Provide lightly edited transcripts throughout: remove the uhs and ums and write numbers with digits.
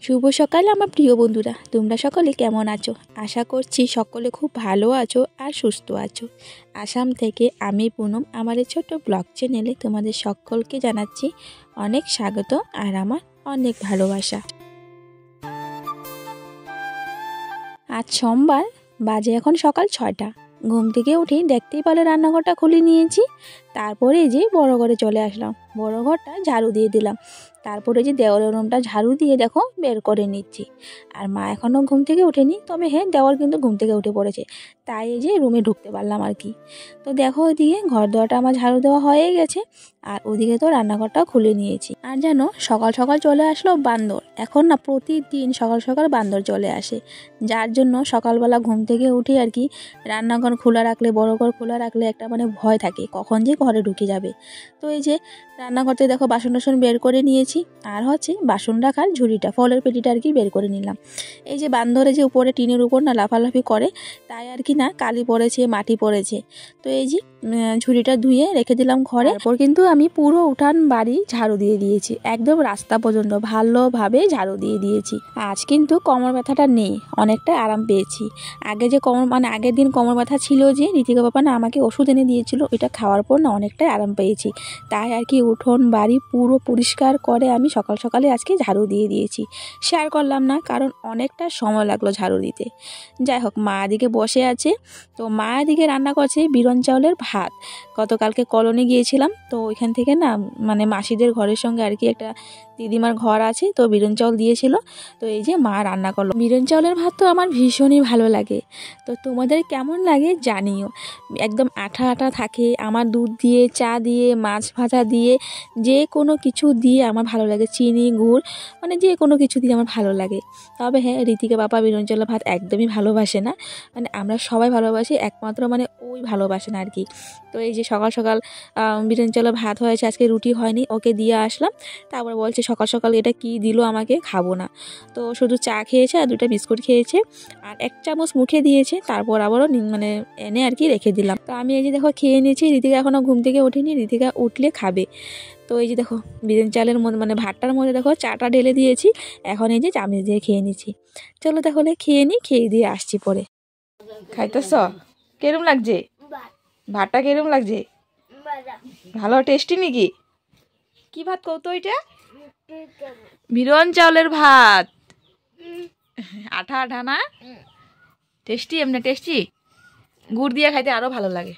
শুভ সকাল আমার প্রিয় বন্ধুরা, তোমরা সকলে কেমন আছো? আশা করছি সকলে খুব ভালো আছো আর সুস্থ আছো। আসাম থেকে আমি পুনম আমার এই ছোট্ট ব্লগ চ্যানেলে তোমাদের সকলকে জানাচ্ছি অনেক স্বাগত আর আমার অনেক ভালোবাসা। আজ সোমবার, বাজে এখন সকাল 6টা। ঘুম থেকে উঠে দেখতেই পেলে রান্নাঘরটা খুলে নিয়েছি। তারপরে যে বড় ঘরে চলে আসলাম, বড় ঘরটা ঝাড়ু দিয়ে দিলাম। তারপরে যে দেওয়ালের রুমটা ঝাড়ু দিয়ে দেখো বের করে নিচ্ছি। আর মা এখনও ঘুম থেকে ওঠেনি, তবে হ্যাঁ দেওয়াল কিন্তু ঘুম থেকে উঠে পড়েছে, তাই এই যে রুমে ঢুকতে পারলাম আর কি। তো দেখো ওইদিকে ঘর দেওয়াটা আমার ঝাড়ু দেওয়া হয়ে গেছে, আর ওদিকে তো রান্নাঘরটাও খুলে নিয়েছি। আর যেন সকাল সকাল চলে আসলো বান্দর। এখন না প্রতিদিন সকাল সকাল বান্দর চলে আসে, যার জন্য সকালবেলা ঘুম থেকে উঠে আর কি রান্নাঘর খোলা রাখলে, বড় ঘর খোলা রাখলে একটা ভয় থাকে কখন যে ঘরে ঢুকে যাবে। তো এই যে রান্নাঘরতে দেখো বাসন টাসন বের করে নিয়েছি, আর হচ্ছে বাসন রাখার ঝুড়িটা, ফলের পেটিটা আর কি বের করে নিলাম। এই যে বান্দরে যে উপরে টিনের উপর না লাফালাফি করে, তাই আর কি না কালি পড়েছে, মাটি পড়েছে। তো এই যে ঝুড়িটা ধুয়ে রেখে দিলাম ঘরে। তারপর কিন্তু আমি পুরো উঠান বাড়ি ঝাড়ু দিয়ে দিয়েছি, একদম রাস্তা পর্যন্ত ভালোভাবে ঝাড়ু দিয়ে দিয়েছি। আজ কিন্তু কোমর ব্যথাটা নেই, অনেকটা আরাম পেয়েছি। আগে যে আগের দিন কোমর ব্যথা ছিল, যে ঋতিকা বাবা না আমাকে ওষুধ এনে দিয়েছিল, ওইটা খাওয়ার পর না অনেকটাই আরাম পেয়েছি। তাই আর কি উঠোন বাড়ি পুরো পরিষ্কার করে আমি সকাল সকালে আজকে ঝাড়ু দিয়ে দিয়েছি। শেয়ার করলাম না, কারণ অনেকটা সময় লাগলো ঝাড়ু দিতে। যাই হোক, মা এদিকে বসে আছে, তো মা এদিকে রান্না করছে বিরন চাউলের ভাত। গতকালকে কলোনি গিয়েছিলাম, তো ওইখান থেকে না মাসিদের ঘরের সঙ্গে আর কি একটা দিদিমার ঘর আছে, তো বিরন চাউল দিয়েছিল। তো এই যে মা রান্না করলো বিরন চাউলের ভাত, তো আমার ভীষণই ভালো লাগে। তো তোমাদের কেমন লাগে জানিও। একদম আঠা আঠা থাকে, আমার দুধ দিয়ে, চা দিয়ে, মাছ ভাজা দিয়ে, যে কোনো কিছু দিয়ে আমার ভালো লাগে, চিনি গুড় যে কোনো কিছু দিয়ে আমার ভালো লাগে। তবে হ্যাঁ, ঋতিকা বাবা বিরন চাউলের ভাত একদমই ভালোবাসে না, আমরা সবাই ভালোবাসি, একমাত্র ওই ভালোবাসে না আর কি। তো এই যে সকাল সকাল বিরন চাউলের ভাত হয়েছে, আজকে রুটি হয়নি, ওকে দিয়ে আসলাম। তারপর বলছে সকাল সকাল এটা কি দিল আমাকে, খাবো না। তো শুধু চা খেয়েছে আর 2টা বিস্কুট খেয়েছে, আর 1 চামচ মুখে দিয়েছে। তারপর আবারও এনে আর কি রেখে দিলাম। তো আমি এই যে দেখো খেয়ে নিয়েছি, ঋতিকা এখনও ঘুম থেকে ওঠেনি, ঋতিকা উঠলে খাবে। তো এই যে দেখো বিরিয়ানি চালের মধ্যে ভাতটার মধ্যে দেখো চাটা ঢেলে দিয়েছি, এখন এই যে চামচ দিয়ে খেয়ে নিচ্ছি। চলো তাহলে খেয়ে নিই, খেয়ে দিয়ে আসছি পরে। খাইতেছ? কেরম লাগছে ভাতটা? কেরম লাগছে? ভালো টেস্টি নাকি? কি ভাত কৌতো এটা? বিরন চাউলের ভাত, আঠা আঠা না? টেস্টি, এমনি টেস্টি। গুড় দিয়ে খাইতে আরো ভালো লাগে,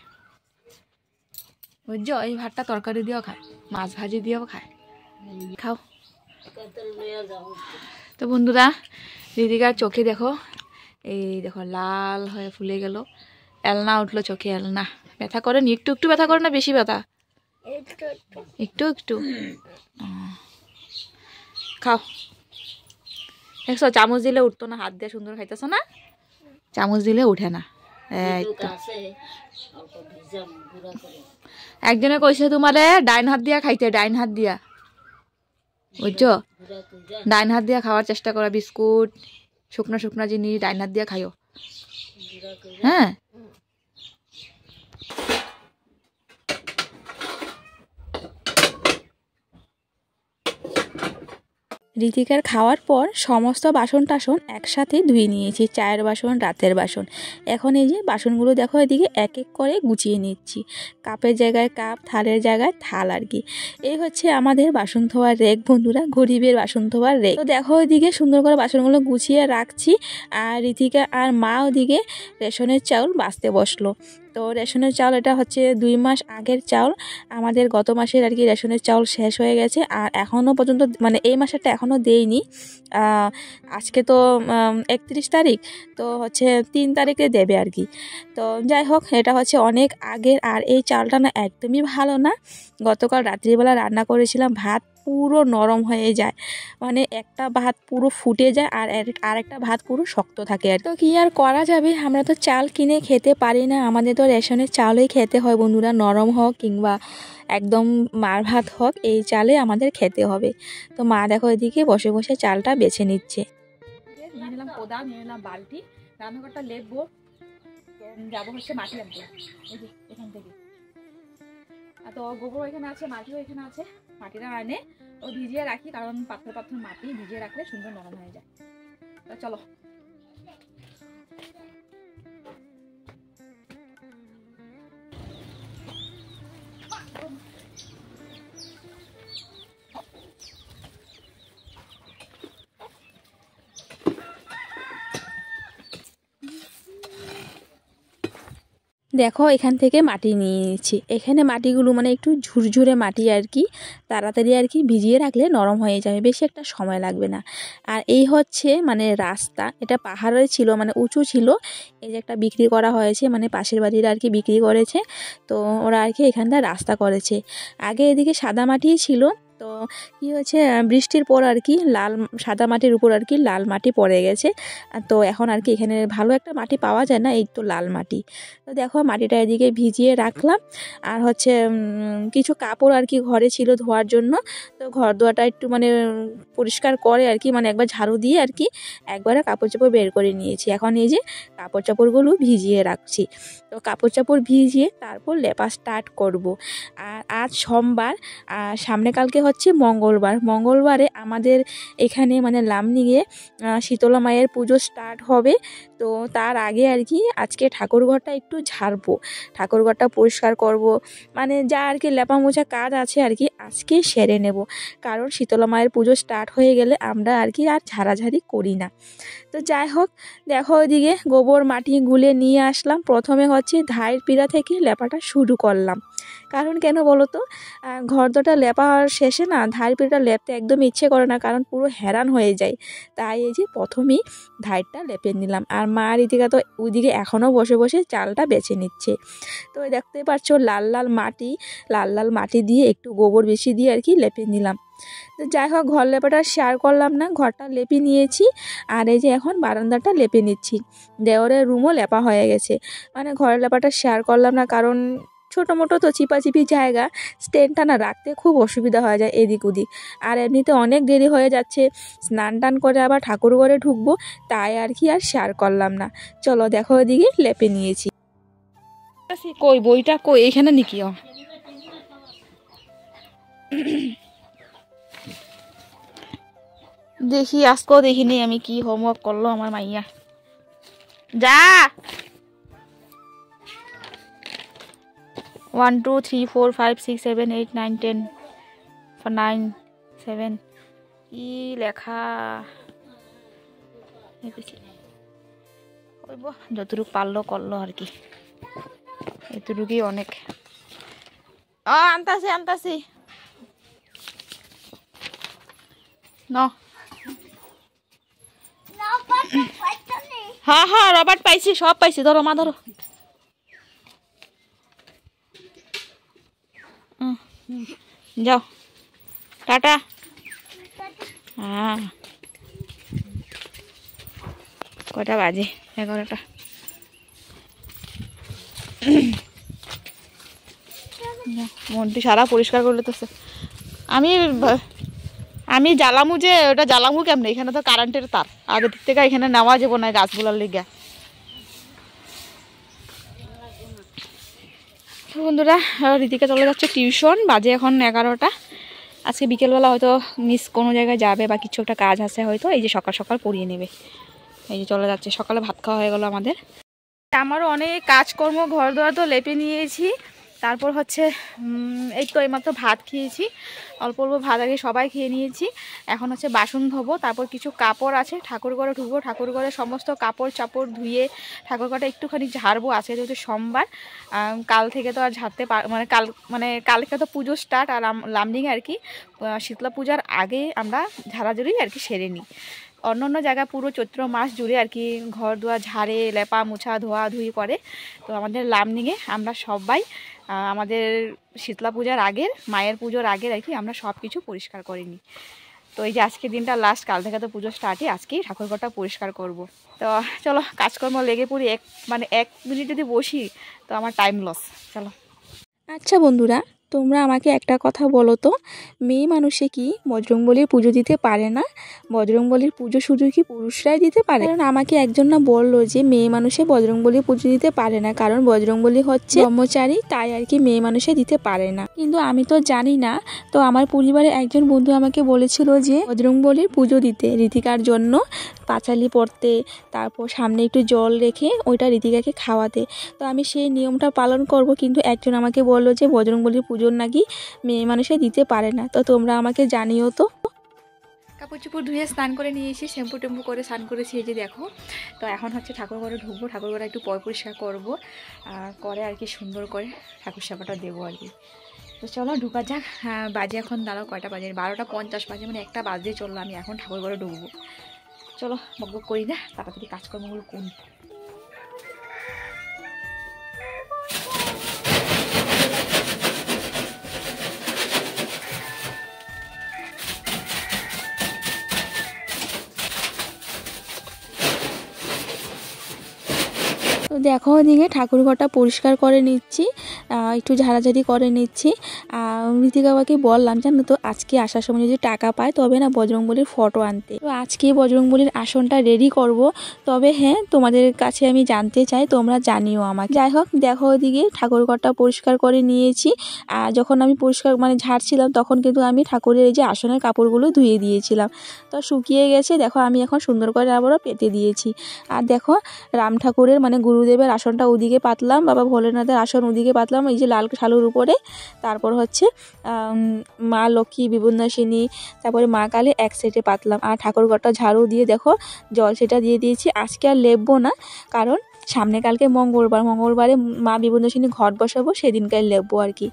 বুঝছো? এই ভাতটা তরকারি দিয়েও খায়, মাছ ভাজি দিয়েও খায়, খাও। তো বন্ধুরা, ঋতিকার চোখে দেখো, এই দেখো লাল হয়ে ফুলে গেল, এলনা উঠলো চোখে। এলনা ব্যথা করে নি? একটু একটু ব্যথা করে না বেশি ব্যথা? একটু একটু। খাও। দেখছো চামচ দিলে উঠতো না, হাত দিয়ে সুন্দর খাইতেছ না, চামচ দিলে উঠে না। একজনে কইছে তোমারে ডাইন হাত দিয়া খাইতে, ডাইন হাত দিয়া, বুঝছো? ডাইন হাত দিয়া খাওয়ার চেষ্টা করা, বিস্কুট শুকনা শুকনা জিনিস ডাইন হাত দিয়া খাইও, হ্যাঁ। ঋতিকার খাওয়ার পর সমস্ত বাসন টাসন একসাথে ধুয়ে নিয়েছি, চায়ের বাসন, রাতের বাসন। এখন এই যে বাসনগুলো দেখো এদিকে এক এক করে গুছিয়ে নিচ্ছি, কাপের জায়গায় কাপ, থালের জায়গায় থাল আর কি। এই হচ্ছে আমাদের বাসন ধোয়ার রেক বন্ধুরা, গরিবের বাসন ধোয়ার রেক। তো দেখো ওইদিকে সুন্দর করে বাসনগুলো গুছিয়ে রাখছি, আর ঋতিকা আর মা ওদিকে রেশনের চাউল বাছতে বসলো। তো রেশনের চাউল এটা হচ্ছে 2 মাস আগের চাউল, আমাদের গত মাসের আর কি রেশনের চাউল শেষ হয়ে গেছে, আর এখনও পর্যন্ত এই মাসেরটা এখনও দেয়নি। আজকে তো 31 তারিখ, তো হচ্ছে 3 তারিখে দেবে আর কি। তো যাই হোক, এটা হচ্ছে অনেক আগের, আর এই চালটা না একদমই ভালো না। গতকাল রাত্রিবেলা রান্না করেছিলাম, ভাত পুরো নরম হয়ে যায়, একটা ভাত পুরো ফুটে যায়, আর আরেকটা ভাত পুরো শক্ত থাকে। আর তো কি আর করা যাবে, আমরা তো চাল কিনে খেতে পারি না, আমাদের তো রেশনের চালই খেতে হয় বন্ধুরা, নরম হোক কিংবা একদম মার ভাত হোক, এই চালে আমাদের খেতে হবে। তো মা দেখো এদিকে বসে বসে চালটা বেছে নিচ্ছে। নিয়ে নিলাম কোদাল, নিয়ে নিলাম বালতি, রান্নাঘরটা লেপবো, তো যাবো হচ্ছে মাটি আনতে, এই যে এখান থেকে। তো গোবর এখানে আছে, মাটিও এখানে আছে, মাটিটা এনে ও ভিজিয়ে রাখি, কারণ পাথর পাথর মাটি ভিজিয়ে রাখলে সুন্দর নরম হয়ে যায়। তো চলো। দেখো এখান থেকে মাটি নিয়ে নিচ্ছি। এখানে মাটিগুলো মানে একটু ঝুরঝুরে মাটি আর কি, তাড়াতাড়ি আর কি ভিজিয়ে রাখলে নরম হয়ে যাবে, বেশি একটা সময় লাগবে না। আর এই হচ্ছে মানে রাস্তা, এটা পাহাড়ের ছিল, মানে উঁচু ছিল। এই যে একটা বিক্রি করা হয়েছে, মানে পাশের বাড়ির আর কি বিক্রি করেছে, তো ওরা আর কি এখানটা রাস্তা করেছে। আগে এদিকে সাদা মাটিই ছিল, তো কী হয়েছে বৃষ্টির পর আর কি লাল সাদা মাটির উপর আর কি লাল মাটি পড়ে গেছে। তো এখন আর কি এখানে ভালো একটা মাটি পাওয়া যায় না, এই তো লাল মাটি। তো দেখো মাটিটা এদিকে ভিজিয়ে রাখলাম। আর হচ্ছে কিছু কাপড় আর কি ঘরে ছিল ধোয়ার জন্য, তো ঘর ধোয়াটা একটু মানে পরিষ্কার করে আর কি, মানে একবার ঝাড়ু দিয়ে আর কি একবারে কাপড় চাপড় বের করে নিয়েছি। এখন এই যে কাপড় চাপড়গুলো ভিজিয়ে রাখছি। তো কাপড় চাপড় ভিজিয়ে তারপর লেপা স্টার্ট করব। আর আজ সোমবার, আর সামনে কালকে হচ্ছে মঙ্গলবার। মঙ্গলবারে আমাদের এখানে মানে লামনিংয়ে শীতলা মায়ের পুজো স্টার্ট হবে। তো তার আগে আর কি আজকে ঠাকুরঘরটা একটু ঝাড়বো, ঠাকুরঘরটা পরিষ্কার করব, মানে যা আর কি লেপা মোছা কাজ আছে আর কি আজকে সেরে নেব। কারণ শীতলা মায়ের পুজো স্টার্ট হয়ে গেলে আমরা আর কি আর ঝাড়াঝাড়ি করি না। তো যাই হোক, দেখো ওইদিকে গোবর মাটি গুলে নিয়ে আসলাম। প্রথমে হচ্ছে ধাইয়ের পিড়া থেকে লেপাটা শুরু করলাম। কারণ কেন বলো তো, ঘর দোটা লেপার শেষে না ধাইয়ের পিড়াটা লেপতে একদম ইচ্ছে করে না, কারণ পুরো হেরান হয়ে যায়। তাই এই যে প্রথমেই ধাইরটা লেপে নিলাম। আর মার এদিকে তো ওইদিকে এখনও বসে বসে চালটা বেছে নিচ্ছে। তো দেখতে পাচ্ছ লাল লাল মাটি দিয়ে একটু গোবর বেশি দিয়ে আর কি লেপে নিলাম। তো যাই হোক, ঘর লেপাটা শেয়ার করলাম না, ঘরটা লেপে নিয়েছি। আর এই যে এখন বারান্দাটা লেপে নিচ্ছি। দেওরের রুমও লেপা হয়ে গেছে, মানে ঘরের লেপাটা শেয়ার করলাম না, কারণ ছোটো মোটো তো চিপাচিপি জায়গা, স্ট্যান্ডটা না রাখতে খুব অসুবিধা হয়ে যায় এদিক ওদিক। আর এমনিতে অনেক দেরি হয়ে যাচ্ছে, স্নান টান করে আবার ঠাকুর ঘরে ঢুকবো, তাই আর কি আর শেয়ার করলাম না। চলো দেখো ওদিকে লেপে নিয়েছি। কই বইটা কই, এখানে নাকি? দেখি আজকেও দেখিনি আমি কি হোমওয়ার্ক করলো আমার মাইয়া। যা 1 2 3 4 5 6 7 8 9 10 9 7 কি লেখা যতটুকু পারলো করলো আর কি, এতটুকুই অনেক। আনতাছি ন। হ্যাঁ রবার্ট পাইছি, সব পাইছি, ধরো মা ধরো। যাও টাটা। হ্যাঁ কটা বাজে? 11টা। মনটি সারা পরিষ্কার করলে তো আমি জ্বালামু, যে ওটা জ্বালামু কেমন? এখানে তো কারেন্টের তার, আগে দিক থেকে এখানে নেওয়া যাবো না গাছগুলার লেগে। বন্ধুরা, রীতিকা চলে যাচ্ছে টিউশন, বাজে এখন 11টা। আজকে বিকেলবেলা হয়তো মিস কোনো জায়গায় যাবে বা কিছু একটা কাজ আছে হয়তো, এই যে সকাল সকাল পড়িয়ে নেবে। এই যে চলে যাচ্ছে, সকালে ভাত খাওয়া হয়ে গেল আমাদের। আমারও অনেক কাজকর্ম, ঘর দোয়ার তো লেপে নিয়েছি। তারপর হচ্ছে এই তো এইমাত্র ভাত খেয়েছি, অল্প অল্প ভাত আগে সবাই খেয়ে নিয়েছি। এখন হচ্ছে বাসন ধোবো, তারপর কিছু কাপড় আছে ঠাকুর ঘরে ঢুকবো, ঠাকুর ঘরে সমস্ত কাপড় চাপড় ধুয়ে ঠাকুর ঘরটা একটুখানি ঝাড়বো। আজকে যেহেতু সোমবার, কাল থেকে তো আর ঝাড়তে কালকে তো পুজো স্টার্ট, আর লামডিংয়ে আর কি শীতলা পূজার আগে আমরা ঝাড়াঝুড়ি আর কি সেরে নিই। অন্য জায়গায় পুরো চৈত্র মাস জুড়ে আর কি ঘর দুয়ার ঝাড়ে, লেপা মুছা ধোয়াধুয়ি করে। তো আমাদের লামডিংয়ে আমরা সবাই আমাদের শীতলা পূজার আগের, মায়ের পুজোর আগের আর কি আমরা সব কিছু পরিষ্কার করে নিই। তো এই যে আজকে দিনটা লাস্ট, কাল থেকে তো পুজো স্টার্টই, আজকেই ঠাকুরঘরটা পরিষ্কার করব। তো চলো কাজকর্ম লেগে পড়ি। 1 মিনিট যদি বসি তো আমার টাইম লস। চলো। আচ্ছা বন্ধুরা, তোমরা আমাকে একটা কথা বলো তো, মেয়ে মানুষে কি বজরংবলীর পুজো দিতে পারে না? বজরংবলীর পুজো শুধু কি পুরুষরাই দিতে পারে? কারণ আমাকে একজন না বললো যে মেয়ে মানুষে বজরংবলীর পুজো দিতে পারে না, কারণ বজরংবলী হচ্ছে ব্রহ্মচারী, তাই আর কি মেয়ে মানুষে দিতে পারে না। কিন্তু আমি তো জানি না। তো আমার পরিবারের একজন বন্ধু আমাকে বলেছিল যে বজরংবলীর পুজো দিতে, ঋতিকার জন্য পাঁচালি পড়তে, তারপর সামনে একটু জল রেখে ওইটা ঋতিকাকে খাওয়াতে। তো আমি সেই নিয়মটা পালন করব, কিন্তু একজন আমাকে বললো যে বজরংবলীর পুজোর নাকি মেয়ে মানুষে দিতে পারে না। তো তোমরা আমাকে জানিও তো। কাপড় চোপড় ধুয়ে স্নান করে নিয়ে এসে শ্যাম্পু টেম্পু করে স্নান করেছি, এই যে দেখো। তো এখন হচ্ছে ঠাকুর ঘরে ঢুকবো, ঠাকুর ঘরে একটু পরিষ্কার করবো, করে আর কি সুন্দর করে ঠাকুর সেবাটা দেবো আর কি। তো চলো ঢুকা যাক। বাজে এখন দাঁড়াও কয়টা বাজে, 12টা 50 বাজে, মানে একটা বাজে চললো। আমি এখন ঠাকুর ঘরে ঢুকবো। চলো বকবক করি না, তাড়াতাড়ি কাজকর্মগুলো করি। তো দেখো ওদিকে ঠাকুর ঘরটা পরিষ্কার করে নিচ্ছি, একটু ঝাড়াঝাড়ি করে নিচ্ছি। ঋতিকা বাবাকে বললাম জানো তো, আজকে আসার সময় যদি টাকা পায় তবে না বজরংবলীর ফটো আনতে। তো আজকে বজরংবলীর আসনটা রেডি করব। তবে হ্যাঁ, তোমাদের কাছে আমি জানতে চাই, তোমরা জানিও আমাকে। যাই হোক, দেখো ওদিকে ঠাকুর ঘরটা পরিষ্কার করে নিয়েছি। আর যখন আমি পরিষ্কার মানে ঝাড়ছিলাম, তখন কিন্তু আমি ঠাকুরের এই যে আসনের কাপড়গুলো ধুয়ে দিয়েছিলাম। তো শুকিয়ে গেছে, দেখো আমি এখন সুন্দর করে আবারও পেতে দিয়েছি। আর দেখো রাম ঠাকুরের মানে গুরুদেবের আসনটা ওদিকে পাতলাম, বাবা ভোলেনাথের আসন ওদিকে পাতলাম এই যে লাল শালুর উপরে। তারপর হচ্ছে মা লক্ষ্মী, বিবুন্দাসিনী, তারপরে মা কালী এক সাইডে পাতলাম। আর ঠাকুর ঘরটা ঝাড়ু দিয়ে দেখো জল সেটা দিয়ে দিয়েছি। আজকে আর লেপবো না, কারণ সামনে কালকে মঙ্গলবারে মা বিবুন্দাসিনী ঘট বসাবো, সেদিনকার লেপবো আর কি।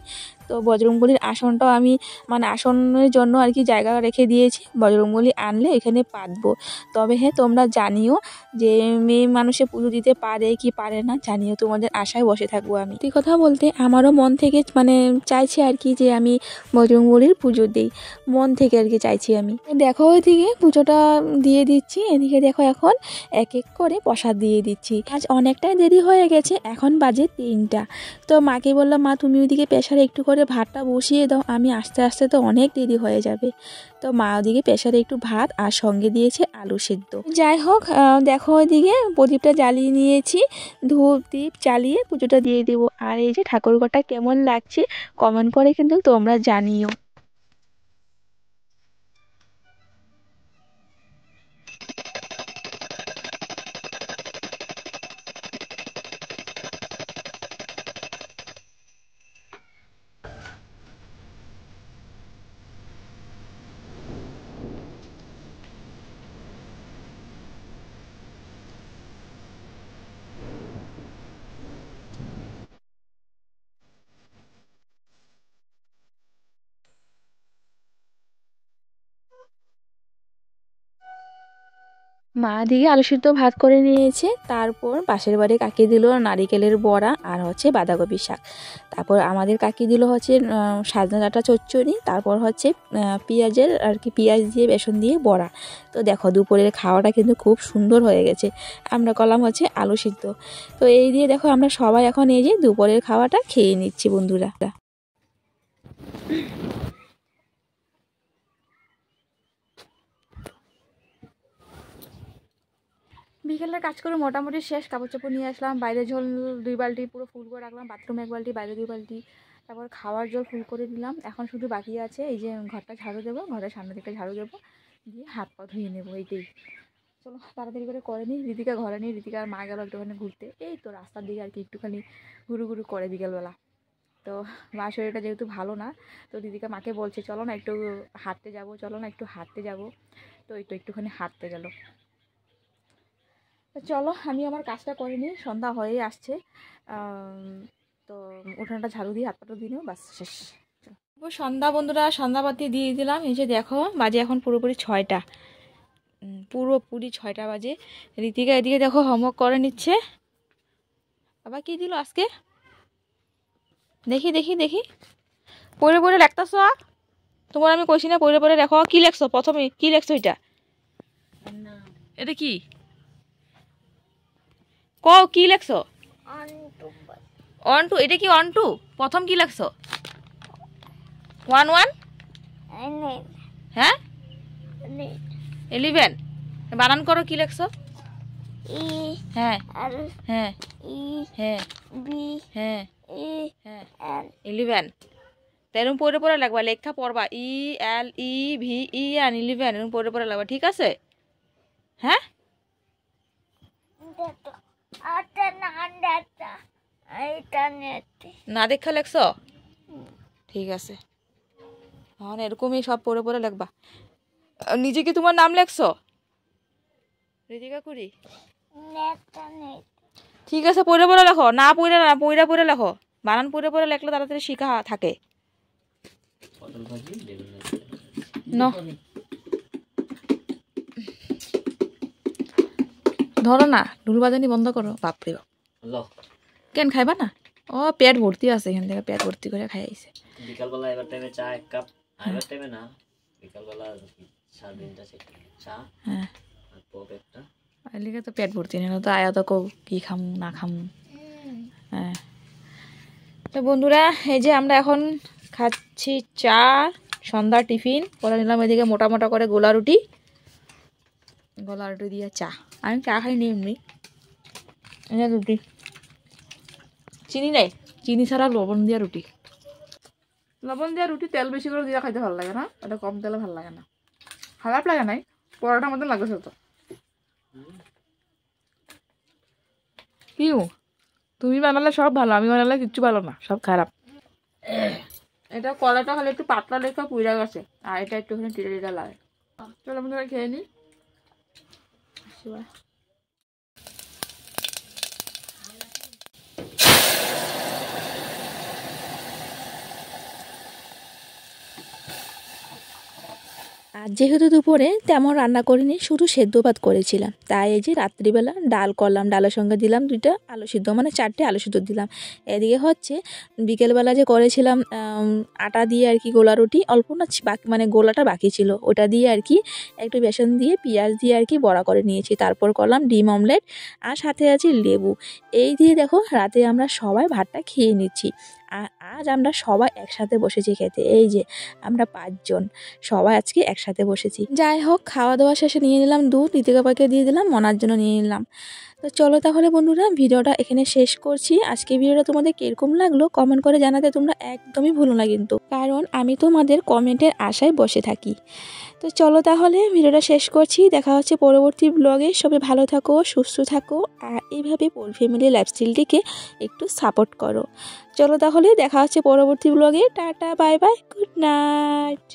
তো বজরংবলীর আসনটাও আমি মানে আসনের জন্য আর কি জায়গা রেখে দিয়েছি, বজরংবলী আনলে এখানে পাতবো। তবে হ্যাঁ, তোমরা জানিও যে মেয়ে মানুষে পুজো দিতে পারে কি পারে না, জানিও, তোমাদের আশায় বসে থাকবো আমি। এই কথা বলতে আমারও মন থেকে মানে চাইছে আর কি যে আমি বজরংবলীর পুজো দিই, মন থেকে আর কি চাইছি আমি। দেখো ওইদিকে পুজোটা দিয়ে দিচ্ছি, এদিকে দেখো এখন এক এক করে প্রসাদ দিয়ে দিচ্ছি। আজ অনেকটাই দেরি হয়ে গেছে, এখন বাজে 3টা। তো মাকে বললাম, মা তুমি ওইদিকে প্রেসারে একটু করে ভাতটা বসিয়ে দাও, আমি আস্তে আস্তে তো অনেক দেরি হয়ে যাবে। তো মা ওদিকে প্রেসারে একটু ভাত আর সঙ্গে দিয়েছে আলু সিদ্ধ। যাই হোক, দেখো ওইদিকে প্রদীপটা জ্বালিয়ে নিয়েছি, ধূপ দীপ জ্বালিয়ে পুজোটা দিয়ে দেবো। আর এই যে ঠাকুরঘরটা কেমন লাগছে কমেন্ট করে কিন্তু তোমরা জানিও। মা দিকে আলু সিদ্ধ ভাত করে নিয়েছে, তারপর পাশের বাড়ি কাকি দিল নারিকেলের বড়া আর হচ্ছে বাঁধাকপি শাক। তারপর আমাদের কাকি দিল হচ্ছে সাজনা ডাঁটা চচ্চড়ি, তারপর হচ্ছে পেঁয়াজের আর কি পেঁয়াজ দিয়ে বেসন দিয়ে বড়া। তো দেখো দুপুরের খাওয়াটা কিন্তু খুব সুন্দর হয়ে গেছে। আমরা করলাম হচ্ছে আলু সিদ্ধ। তো এই দিয়ে দেখো আমরা সবাই এখন এই যে দুপুরের খাওয়াটা খেয়ে নিচ্ছি বন্ধুরা। বিকেলের কাজ করে মোটামুটি শেষ, কাপড় চোপড় নিয়ে আসলাম, বাইরে জল 2 বালতি পুরো ফুল করে রাখলাম, বাথরুমে 1 বালতি, বাইরে 2 বালতি, তারপর খাওয়ার জল ফুল করে দিলাম। এখন শুধু বাকি আছে এই যে ঘরটা ঝাড়ু দেবো, ঘরের সামনে দিকটা ঝাড়ু দেবো, দিয়ে হাত পা ধুয়ে নেবো, এইটাই। চলো তাড়াতাড়ি করে নিই। ঋতিকা ঘরে নেই, ঋতিকার মা গেল একটুখানি ঘুরতে, এই তো রাস্তার দিকে আর কি একটুখানি ঘুরু ঘুরু করে বিকেলবেলা। তো মা শরীরটা যেহেতু ভালো না, তো ঋতিকা মাকে বলছে চলো না একটু হাঁটতে যাবো, চলো না একটু হাঁটতে যাবো। তো এই তো একটুখানি হাঁটতে গেল। তো চলো আমি আমার কাজটা করে নিই, সন্ধ্যা হয়ে আসছে। তো উঠানটা ঝাড়ু দিয়ে হাত পাটা দিয়ে নেবো, বাস শেষ। সন্ধ্যা বন্ধুরা, সন্ধ্যাবাতি দিয়ে দিলাম। এই যে দেখো বাজে এখন পুরোপুরি 6টা, পুরোপুরি 6টা বাজে। ঋতিকা এদিকে দেখো হোমওয়ার্ক করে নিচ্ছে। বাবা কি দিল আজকে, দেখি দেখি দেখি, পড়ে পড়ে লেখতাছ? তোমার আমি কইছি না পড়ে পড়ে দেখো, কি লেখছো প্রথমে, কি লেখছো এটা? এটা কি কও, কি লেখছো? 1 2, এটা কি 1 2? প্রথম কি লেখছো? 1 1 হ্যাঁ 11 বানান করো কি লেখছো হ্যাঁ হ্যাঁ হ্যাঁ হ্যাঁ হ্যাঁ 11 এরকম পড়ে পড়ে লাগবা লেখা পড়বা ELEVEN 11 এরকম পড়ে পড়ে লাগবা ঠিক আছে হ্যাঁ না দেখা লেখছো ঠিক আছে এখন এরকমই সব পড়ে পড়ে লাগবা নিজে কি তোমার নাম লেখছো ঋতিকা কুড়ি ঠিক আছে পড়ে পড়ে লেখো না পড়ে না পড়ে পড়ে লেখো বানান পড়ে পড়ে লেখলে তাড়াতাড়ি শিখা থাকে ধরো না ঢুল বাজানি বন্ধ করো বাপরে বাপ কেন খাইবা না ও পেট ভর্তি আছে এখান থেকে পেট ভর্তি করে খাই আইছে বিকালবেলা এবার টাইমে চা 1 কাপ এবার টাইমে না বিকালবেলা 3:30 চা হ্যাঁ আর পপ একটা আইলিকে তো পেট ভর্তি নেই তো আয়া তো কি খামু না খামু হ্যাঁ তো বন্ধুরা এই যে আমরা এখন খাচ্ছি চা সন্ধ্যা টিফিন করে নিলাম এদিকে মোটা মোটা করে গোলা রুটি দিয়ে চা আমি চা খাইনি এমনি রুটি চিনি নাই চিনি ছাড়া লবণ দিয়া রুটি তেল বেশি করে দিয়া খাইতে ভালো লাগে না এটা কম তেলে ভালো লাগে না খারাপ লাগে নাই পরোটার মতন লাগছে তো কি তুমি বানালে সব ভালো আমি বানালে কিচ্ছু ভালো না সব খারাপ এটা কলাটা খালি একটু পাতলা লেখা পুইরা গেছে আর এটা একটুখানি টিটা টিটা লাগে চলো বন্ধুরা খেয়ে নি আর যেহেতু দুপুরে তেমন রান্না করিনি শুধু সেদ্ধ ভাত করেছিলাম তাই এই যে রাত্রিবেলা ডাল করলাম ডালের সঙ্গে দিলাম 2টা আলু সিদ্ধ মানে 4টে আলু সিদ্ধ দিলাম এদিকে হচ্ছে বিকেলবেলা যে করেছিলাম আটা দিয়ে আর কি গোলা রুটি অল্প না বাকি মানে গোলাটা বাকি ছিল ওটা দিয়ে আর কি একটু বেসন দিয়ে পেঁয়াজ দিয়ে আর কি বড়া করে নিয়েছি তারপর করলাম ডিম অমলেট আর সাথে আছে লেবু এই দিয়ে দেখো রাতে আমরা সবাই ভাতটা খেয়ে নিচ্ছি আর আজ আমরা সবাই একসাথে বসেছি খেতে এই যে আমরা 5 জন সবাই আজকে একসাথে বসেছি যাই হোক খাওয়া দাওয়া শেষে নিয়ে নিলাম দুধ ঋতিকাপাকে দিয়ে দিলাম মনার জন্য নিয়ে নিলাম তো চলো তাহলে বন্ধুরা ভিডিওটা এখানে শেষ করছি আজকে ভিডিওটা তোমাদের কিরকম লাগলো কমেন্ট করে জানাতে তোমরা একদমই ভুলো না কিন্তু কারণ আমি তোমাদের কমেন্টের আশায় বসে থাকি তো চলো তাহলে ভিডিওটা শেষ করছি দেখা হচ্ছে পরবর্তী ব্লগে সবাই ভালো থাকো সুস্থ থাকো আর এইভাবে পোল ফ্যামিলি লাইফস্টাইলটিকে একটু সাপোর্ট করো চলো তাহলে দেখা হচ্ছে পরবর্তী ব্লগে tata bye bye good night